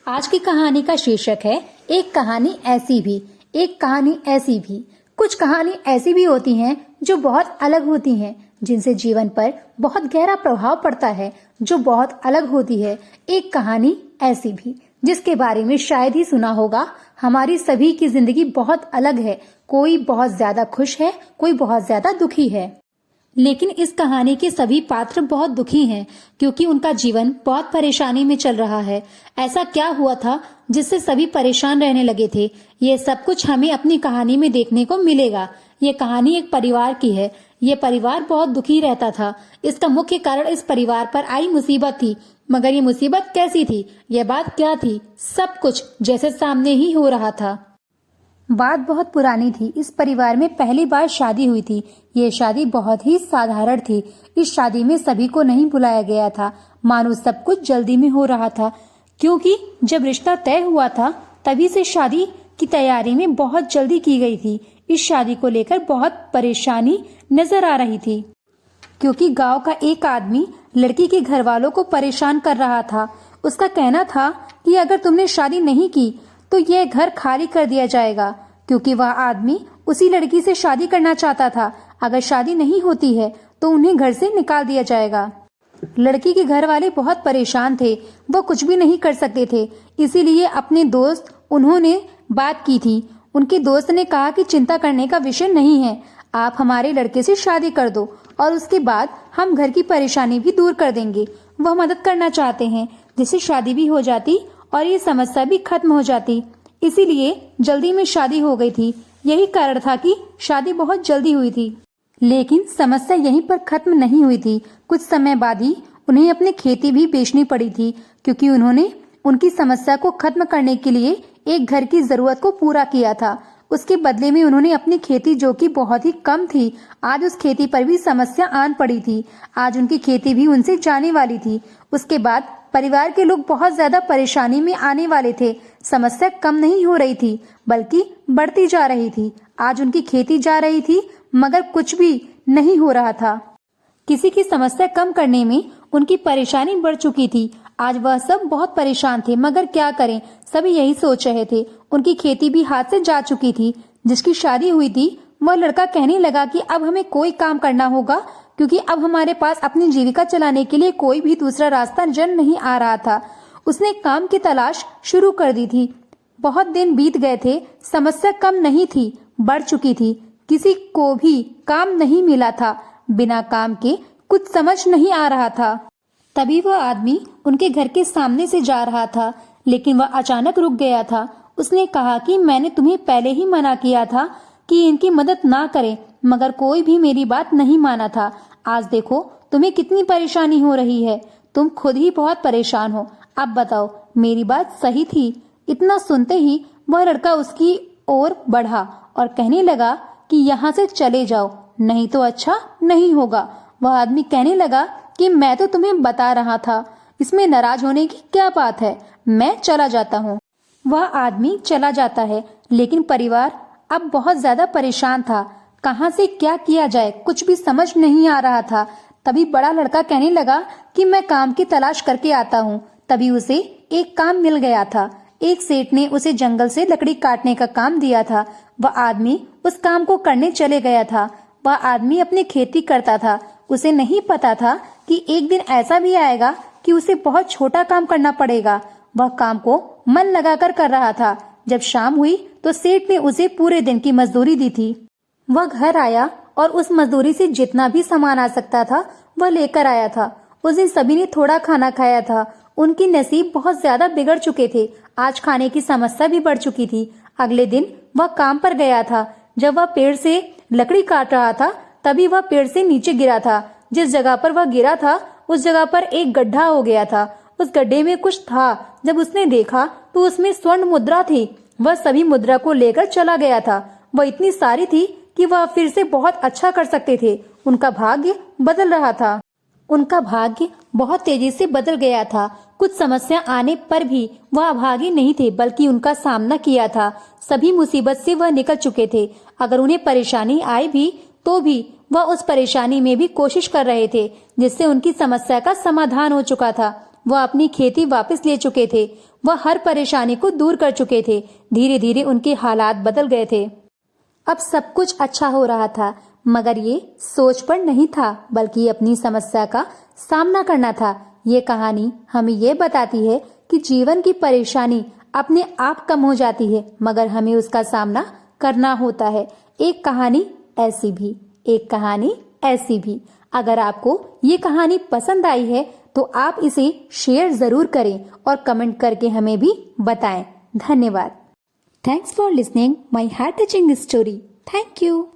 आज की कहानी का शीर्षक है एक कहानी ऐसी भी। एक कहानी ऐसी भी। कुछ कहानी ऐसी भी होती हैं जो बहुत अलग होती हैं, जिनसे जीवन पर बहुत गहरा प्रभाव पड़ता है, जो बहुत अलग होती है। एक कहानी ऐसी भी जिसके बारे में शायद ही सुना होगा। हमारी सभी की जिंदगी बहुत अलग है। कोई बहुत ज्यादा खुश है, कोई बहुत ज्यादा दुखी है, लेकिन इस कहानी के सभी पात्र बहुत दुखी हैं क्योंकि उनका जीवन बहुत परेशानी में चल रहा है। ऐसा क्या हुआ था जिससे सभी परेशान रहने लगे थे? ये सब कुछ हमें अपनी कहानी में देखने को मिलेगा। ये कहानी एक परिवार की है। ये परिवार बहुत दुखी रहता था। इसका मुख्य कारण इस परिवार पर आई मुसीबत थी। मगर ये मुसीबत कैसी थी, ये बात क्या थी? सब कुछ जैसे सामने ही हो रहा था। बात बहुत पुरानी थी। इस परिवार में पहली बार शादी हुई थी। ये शादी बहुत ही साधारण थी। इस शादी में सभी को नहीं बुलाया गया था, मानो सब कुछ जल्दी में हो रहा था, क्योंकि जब रिश्ता तय हुआ था तभी से शादी की तैयारी में बहुत जल्दी की गई थी। इस शादी को लेकर बहुत परेशानी नजर आ रही थी, क्योंकि गांव का एक आदमी लड़की के घर वालों को परेशान कर रहा था। उसका कहना था कि अगर तुमने शादी नहीं की तो यह घर खाली कर दिया जाएगा, क्योंकि वह आदमी उसी लड़की से शादी करना चाहता था। अगर शादी नहीं होती है तो उन्हें घर से निकाल दिया जाएगा। लड़की के घर वाले बहुत परेशान थे। वो कुछ भी नहीं कर सकते थे। इसीलिए अपने दोस्त उन्होंने बात की थी। उनके दोस्त ने कहा कि चिंता करने का विषय नहीं है, आप हमारे लड़के से शादी कर दो और उसके बाद हम घर की परेशानी भी दूर कर देंगे। वह मदद करना चाहते हैं जिससे शादी भी हो जाती और ये समस्या भी खत्म हो जाती। इसीलिए जल्दी में शादी हो गई थी। यही कारण था कि शादी बहुत जल्दी हुई थी। लेकिन समस्या यहीं पर खत्म नहीं हुई थी। कुछ समय बाद ही उन्हें अपनी खेती भी बेचनी पड़ी थी, क्योंकि उन्होंने उनकी समस्या को खत्म करने के लिए एक घर की जरूरत को पूरा किया था। उसके बदले में उन्होंने अपनी खेती, जो कि बहुत ही कम थी, आज उस खेती पर भी समस्या आन पड़ी थी। आज उनकी खेती भी उनसे जाने वाली थी। उसके बाद परिवार के लोग बहुत ज्यादा परेशानी में आने वाले थे। समस्या कम नहीं हो रही थी, बल्कि बढ़ती जा रही थी। आज उनकी खेती जा रही थी, मगर कुछ भी नहीं हो रहा था। किसी की समस्या कम करने में उनकी परेशानी बढ़ चुकी थी। आज वह सब बहुत परेशान थे, मगर क्या करें, सभी यही सोच रहे थे। उनकी खेती भी हाथ से जा चुकी थी। जिसकी शादी हुई थी वह लड़का कहने लगा कि अब हमें कोई काम करना होगा, क्योंकि अब हमारे पास अपनी जीविका चलाने के लिए कोई भी दूसरा रास्ता नजर नहीं आ रहा था। उसने काम की तलाश शुरू कर दी थी। बहुत दिन बीत गए थे, समस्या कम नहीं थी, बढ़ चुकी थी। किसी को भी काम नहीं मिला था। बिना काम के कुछ समझ नहीं आ रहा था। तभी वह आदमी उनके घर के सामने से जा रहा था, लेकिन वह अचानक रुक गया था। उसने कहा कि मैंने तुम्हें पहले ही मना किया था कि इनकी मदद ना करें, मगर कोई भी मेरी बात नहीं माना था। आज देखो तुम्हें कितनी परेशानी हो रही है। तुम खुद ही बहुत परेशान हो। अब बताओ मेरी बात सही थी? इतना सुनते ही वह लड़का उसकी ओर बढ़ा और कहने लगा कि यहाँ से चले जाओ, नहीं तो अच्छा नहीं होगा। वह आदमी कहने लगा कि मैं तो तुम्हें बता रहा था, इसमें नाराज होने की क्या बात है, मैं चला जाता हूँ। वह आदमी चला जाता है, लेकिन परिवार अब बहुत ज्यादा परेशान था। कहाँ से क्या किया जाए, कुछ भी समझ नहीं आ रहा था। तभी बड़ा लड़का कहने लगा कि मैं काम की तलाश करके आता हूँ। तभी उसे एक काम मिल गया था। एक सेठ ने उसे जंगल से लकड़ी काटने का काम दिया था। वह आदमी उस काम को करने चले गया था। वह आदमी अपनी खेती करता था। उसे नहीं पता था कि एक दिन ऐसा भी आएगा कि उसे बहुत छोटा काम करना पड़ेगा। वह काम को मन लगाकर कर रहा था। जब शाम हुई तो सेठ ने उसे पूरे दिन की मजदूरी दी थी। वह घर आया और उस मजदूरी से जितना भी सामान आ सकता था वह लेकर आया था। उस दिन सभी ने थोड़ा खाना खाया था। उनकी नसीब बहुत ज्यादा बिगड़ चुके थे। आज खाने की समस्या भी बढ़ चुकी थी। अगले दिन वह काम पर गया था। जब वह पेड़ से लकड़ी काट रहा था तभी वह पेड़ से नीचे गिरा था। जिस जगह पर वह गिरा था उस जगह पर एक गड्ढा हो गया था। उस गड्ढे में कुछ था। जब उसने देखा तो उसमें स्वर्ण मुद्रा थी। वह सभी मुद्रा को लेकर चला गया था। वह इतनी सारी थी कि वह फिर से बहुत अच्छा कर सकते थे। उनका भाग्य बदल रहा था। उनका भाग्य बहुत तेजी से बदल गया था। कुछ समस्या आने पर भी वह अभागी नहीं थे, बल्कि उनका सामना किया था। सभी मुसीबत से वह निकल चुके थे। अगर उन्हें परेशानी आई भी तो भी वह उस परेशानी में भी कोशिश कर रहे थे, जिससे उनकी समस्या का समाधान हो चुका था। वह अपनी खेती वापस ले चुके थे। वह हर परेशानी को दूर कर चुके थे। धीरे धीरे उनके हालात बदल गए थे। अब सब कुछ अच्छा हो रहा था, मगर ये सोच पर नहीं था, बल्कि अपनी समस्या का सामना करना था। ये कहानी हमें ये बताती है कि जीवन की परेशानी अपने आप कम हो जाती है, मगर हमें उसका सामना करना होता है। एक कहानी ऐसी भी, एक कहानी ऐसी भी। अगर आपको ये कहानी पसंद आई है तो आप इसे शेयर जरूर करें और कमेंट करके हमें भी बताएं। धन्यवाद। Thanks for listening my heart touching story. Thank you.